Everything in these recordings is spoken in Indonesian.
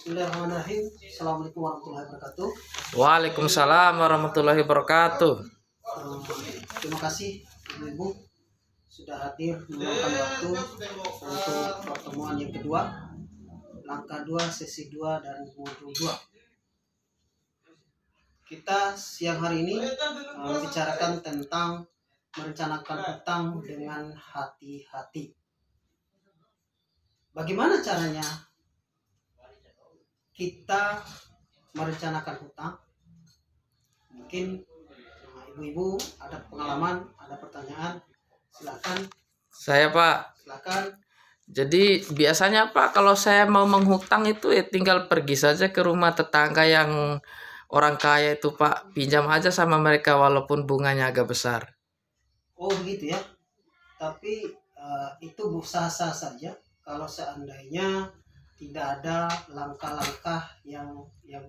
Bismillahirrahmanirrahim. Assalamualaikum warahmatullahi wabarakatuh. Waalaikumsalam warahmatullahi wabarakatuh. Terima kasih Ibu-Ibu sudah hadir meluangkan waktu untuk pertemuan yang kedua, langkah 2, sesi 2 dan modul 2. Kita siang hari ini membicarakan tentang merencanakan hutang dengan hati-hati. Bagaimana caranya kita merencanakan hutang? Mungkin ibu-ibu ada pengalaman, ada pertanyaan, silakan. Saya Pak. Silakan. Jadi biasanya Pak, kalau saya mau menghutang itu tinggal pergi saja ke rumah tetangga yang orang kaya itu Pak, pinjam aja sama mereka walaupun bunganya agak besar. Oh begitu ya. Tapi itu sah-sah saja kalau seandainya tidak ada langkah-langkah yang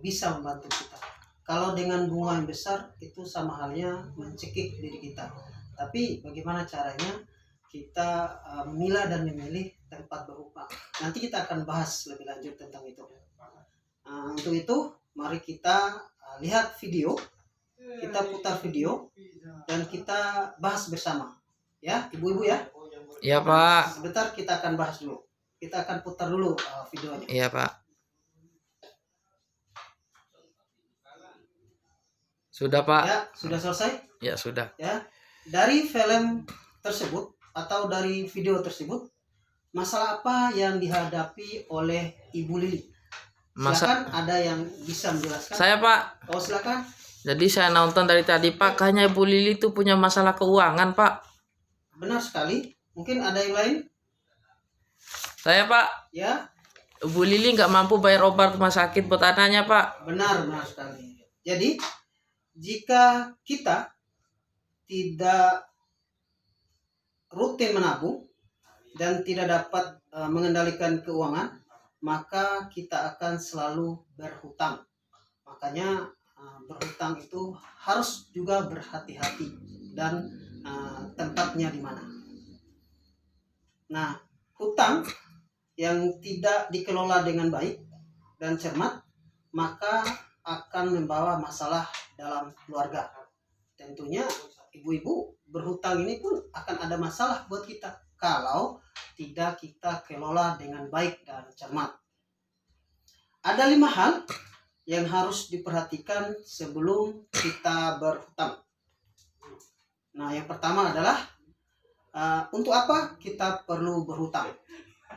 bisa membantu kita. Kalau dengan bunga yang besar itu sama halnya mencekik diri kita. Tapi bagaimana caranya kita memilah dan memilih tempat berhutang. Nanti kita akan bahas lebih lanjut tentang itu. Untuk itu mari kita lihat video, kita putar video dan kita bahas bersama. Ya, ibu-ibu ya. Iya Pak. Sebentar kita akan bahas dulu. Kita akan putar dulu videonya. Iya Pak. Sudah Pak? Ya, sudah selesai? Ya sudah. Ya. Dari film tersebut atau dari video tersebut, masalah apa yang dihadapi oleh Ibu Lili? Silakan, ada yang bisa menjelaskan? Saya Pak. Oh silakan. Jadi saya nonton dari tadi Pak, kayaknya Ibu Lili itu punya masalah keuangan Pak. Benar sekali. Mungkin ada yang lain? Saya Pak. Ya. Bu Lili nggak mampu bayar obat rumah sakit buat anaknya Pak. Benar sekali. Jadi jika kita tidak rutin menabung dan tidak dapat mengendalikan keuangan, maka kita akan selalu berhutang. Makanya berhutang itu harus juga berhati-hati dan tempatnya di mana. Nah, hutang yang tidak dikelola dengan baik dan cermat maka akan membawa masalah dalam keluarga. Tentunya ibu-ibu berhutang ini pun akan ada masalah buat kita kalau tidak kita kelola dengan baik dan cermat. Ada 5 hal yang harus diperhatikan sebelum kita berhutang. Nah, yang pertama adalah untuk apa kita perlu berhutang?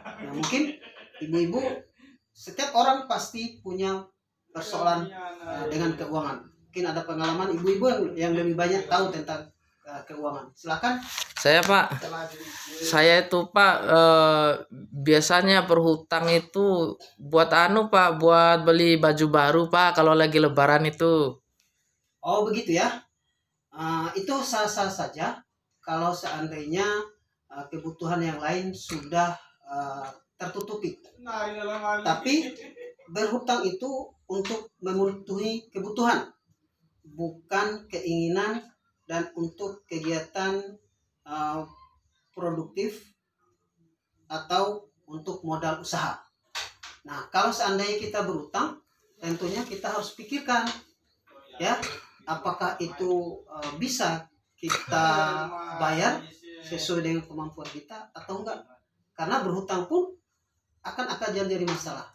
Nah, mungkin ibu-ibu, setiap orang pasti punya persoalan dengan keuangan. Mungkin ada pengalaman ibu-ibu yang lebih banyak tahu tentang keuangan. Silakan. Saya Pak. Saya itu Pak biasanya berhutang itu buat Pak, buat beli baju baru Pak kalau lagi lebaran itu. Oh begitu ya. Itu sah-sah saja kalau seandainya kebutuhan yang lain sudah tertutupi. Tapi berhutang itu untuk memenuhi kebutuhan, bukan keinginan dan untuk kegiatan produktif atau untuk modal usaha. Nah, kalau seandainya kita berhutang, tentunya kita harus pikirkan ya, apakah itu bisa kita bayar sesuai dengan kemampuan kita atau enggak. Karena berhutang pun akan jadi masalah.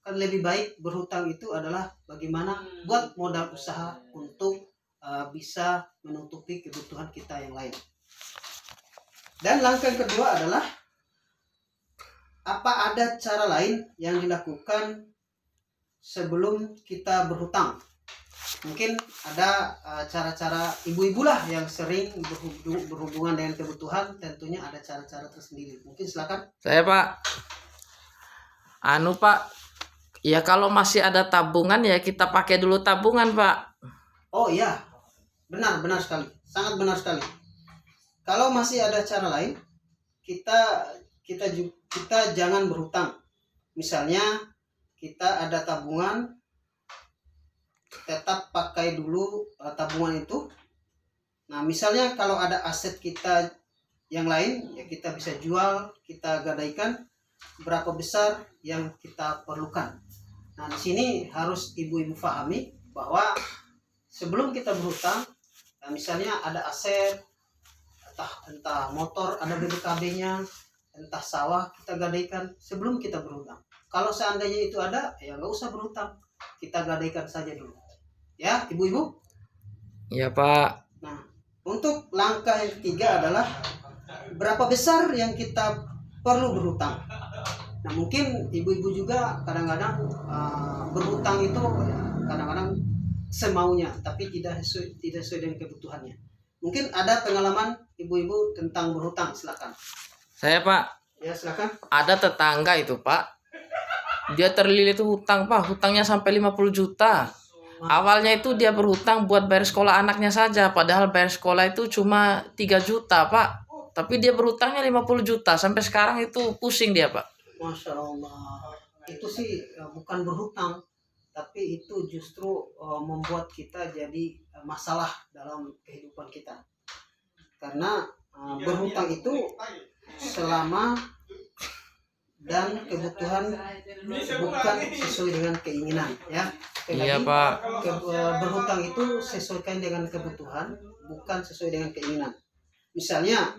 Kan lebih baik berhutang itu adalah bagaimana buat modal usaha untuk bisa menutupi kebutuhan kita yang lain. Dan langkah yang kedua adalah apa ada cara lain yang dilakukan sebelum kita berhutang. Mungkin ada cara-cara ibu-ibu lah yang sering berhubungan dengan kebutuhan, tentunya ada cara-cara tersendiri. Mungkin silakan. Saya Pak. Pak, ya kalau masih ada tabungan ya kita pakai dulu tabungan Pak. Oh iya, benar sekali, sangat benar sekali. Kalau masih ada cara lain, kita jangan berhutang. Misalnya kita ada tabungan, tetap pakai dulu tabungan itu. Nah, misalnya kalau ada aset kita yang lain, ya kita bisa jual, kita gadaikan berapa besar yang kita perlukan. Nah, di sini harus ibu-ibu pahami bahwa sebelum kita berhutang, misalnya ada aset, entah motor ada BPKB-nya, entah sawah kita gadaikan sebelum kita berhutang. Kalau seandainya itu ada, ya nggak usah berhutang, kita gadaikan saja dulu. Ya, ibu-ibu. Iya Pak. Nah, untuk langkah yang ketiga adalah berapa besar yang kita perlu berhutang. Nah, mungkin ibu-ibu juga kadang-kadang berhutang itu kadang-kadang semaunya, tapi tidak sesuai dengan kebutuhannya. Mungkin ada pengalaman ibu-ibu tentang berhutang, silakan. Saya Pak, Ya, silakan. ada tetangga itu Pak. Dia terlilit itu hutang Pak, hutangnya sampai 50 juta. Awalnya itu dia berhutang buat bayar sekolah anaknya saja, padahal bayar sekolah itu cuma 3 juta Pak. Tapi dia berhutangnya 50 juta, sampai sekarang itu pusing dia Pak. Masya Allah. Itu sih bukan berhutang, tapi itu justru membuat kita jadi masalah dalam kehidupan kita. Karena berhutang itu selama dan kebutuhan bukan sesuai dengan keinginan, ya. Iya Pak. Berhutang itu sesuaikan dengan kebutuhan, bukan sesuai dengan keinginan. Misalnya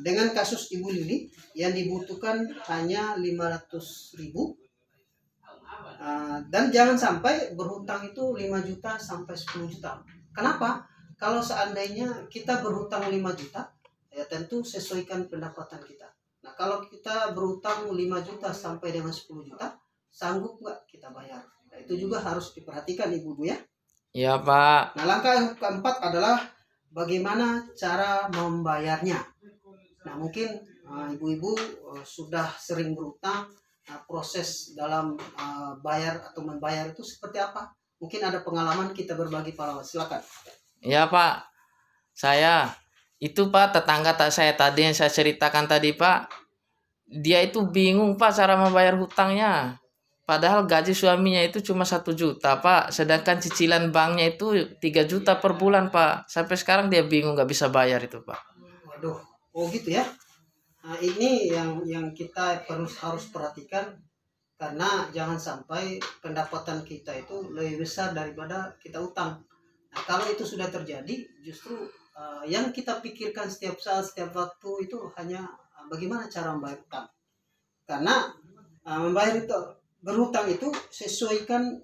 dengan kasus Ibu Lili yang dibutuhkan hanya 500.000, dan jangan sampai berhutang itu 5 juta sampai 10 juta. Kenapa? Kalau seandainya kita berhutang 5 juta, ya tentu sesuaikan pendapatan kita. Nah, kalau kita berhutang 5 juta sampai dengan 10 juta, sanggup nggak kita bayar? Nah, itu juga harus diperhatikan ibu-ibu ya. Iya Pak. Nah, langkah yang keempat adalah bagaimana cara membayarnya. Nah, mungkin ibu-ibu sudah sering berhutang. Nah, proses dalam bayar atau membayar itu seperti apa? Mungkin ada pengalaman, kita berbagi pengalaman. Silakan. Iya Pak. Saya itu Pak, tetangga saya tadi yang saya ceritakan tadi Pak. Dia itu bingung Pak cara membayar hutangnya. Padahal gaji suaminya itu cuma 1 juta Pak. Sedangkan cicilan banknya itu 3 juta per bulan Pak. Sampai sekarang dia bingung nggak bisa bayar itu Pak. Waduh, oh gitu ya. Nah, ini yang kita harus perhatikan, karena jangan sampai pendapatan kita itu lebih besar daripada kita utang. Nah, kalau itu sudah terjadi, justru yang kita pikirkan setiap saat, setiap waktu itu hanya bagaimana cara membayar utang. Karena berhutang itu sesuaikan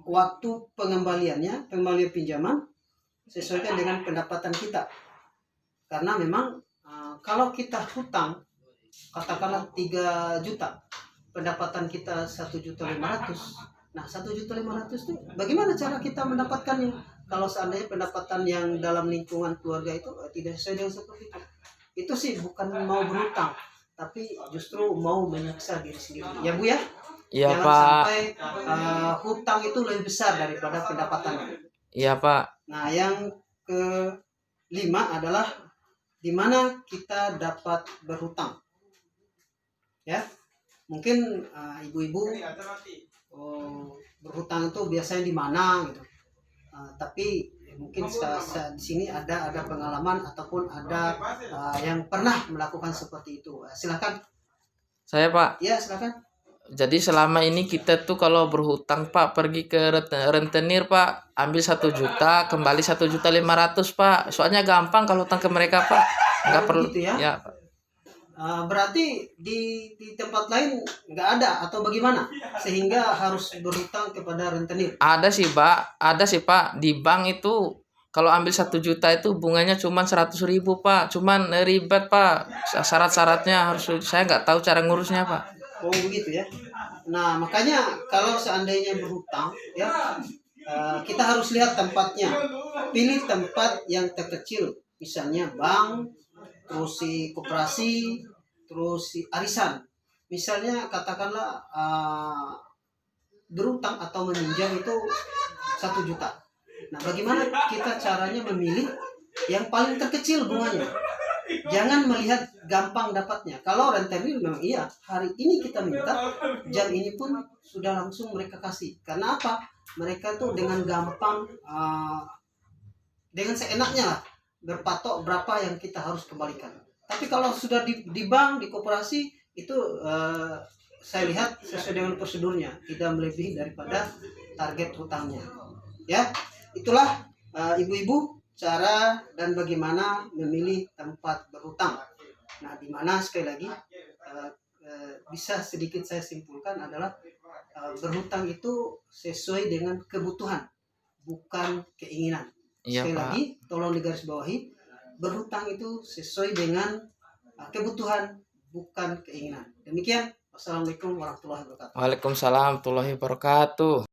waktu pengembalian pinjaman, sesuaikan dengan pendapatan kita. Karena memang kalau kita hutang katakanlah 3 juta, pendapatan kita 1.500.000. Nah, 1.500.000 itu bagaimana cara kita mendapatkannya? Kalau seandainya pendapatan yang dalam lingkungan keluarga itu tidak sesuai dengan seperti itu. Itu sih bukan mau berhutang, tapi justru mau menyiksa diri sendiri. Ya Bu ya? Iya Jangan Pak. sampai hutang itu lebih besar daripada pendapatannya. Iya Pak. Nah, yang kelima adalah di mana kita dapat berhutang. Ya, mungkin ibu-ibu berhutang itu biasanya di mana gitu. Tapi mungkin di sini ada pengalaman ataupun ada yang pernah melakukan seperti itu. Silakan. Saya Pak. Ya, silakan. Jadi selama ini kita tuh kalau berhutang Pak, pergi ke rentenir Pak, ambil 1 juta, kembali 1.500.000 Pak. Soalnya gampang kalau hutang ke mereka Pak, nggak perlu gitu ya. Ya Pak. Berarti di tempat lain nggak ada atau bagaimana sehingga harus berhutang kepada rentenir? Ada sih Pak, di bank itu kalau ambil 1 juta itu bunganya cuma 100.000 Pak, cuman ribet Pak, syarat-syaratnya harus, saya nggak tahu cara ngurusnya Pak. Oh begitu ya. Nah, makanya kalau seandainya berhutang ya, kita harus lihat tempatnya. Pilih tempat yang terkecil, misalnya bank, terus si koperasi, terus si arisan. Misalnya katakanlah berhutang atau meminjam itu 1 juta. Nah, bagaimana kita caranya memilih yang paling terkecil bunganya? Jangan melihat gampang dapatnya. Kalau rentenir memang iya, hari ini kita minta, jam ini pun sudah langsung mereka kasih. Karena apa? Mereka tuh dengan gampang, dengan seenaknya lah, berpatok berapa yang kita harus kembalikan. Tapi kalau sudah di bank, di koperasi, itu saya lihat sesuai dengan prosedurnya, tidak melebihi daripada target hutangnya. Ya, itulah ibu-ibu cara dan bagaimana memilih tempat berhutang. Nah, di mana sekali lagi bisa sedikit saya simpulkan adalah berhutang itu sesuai dengan kebutuhan, bukan keinginan. Iya, Sekali Pak. lagi, tolong digarisbawahi, berhutang itu sesuai dengan kebutuhan, bukan keinginan. Demikian. Wassalamualaikum warahmatullahi wabarakatuh. Waalaikumsalam warahmatullahi wabarakatuh.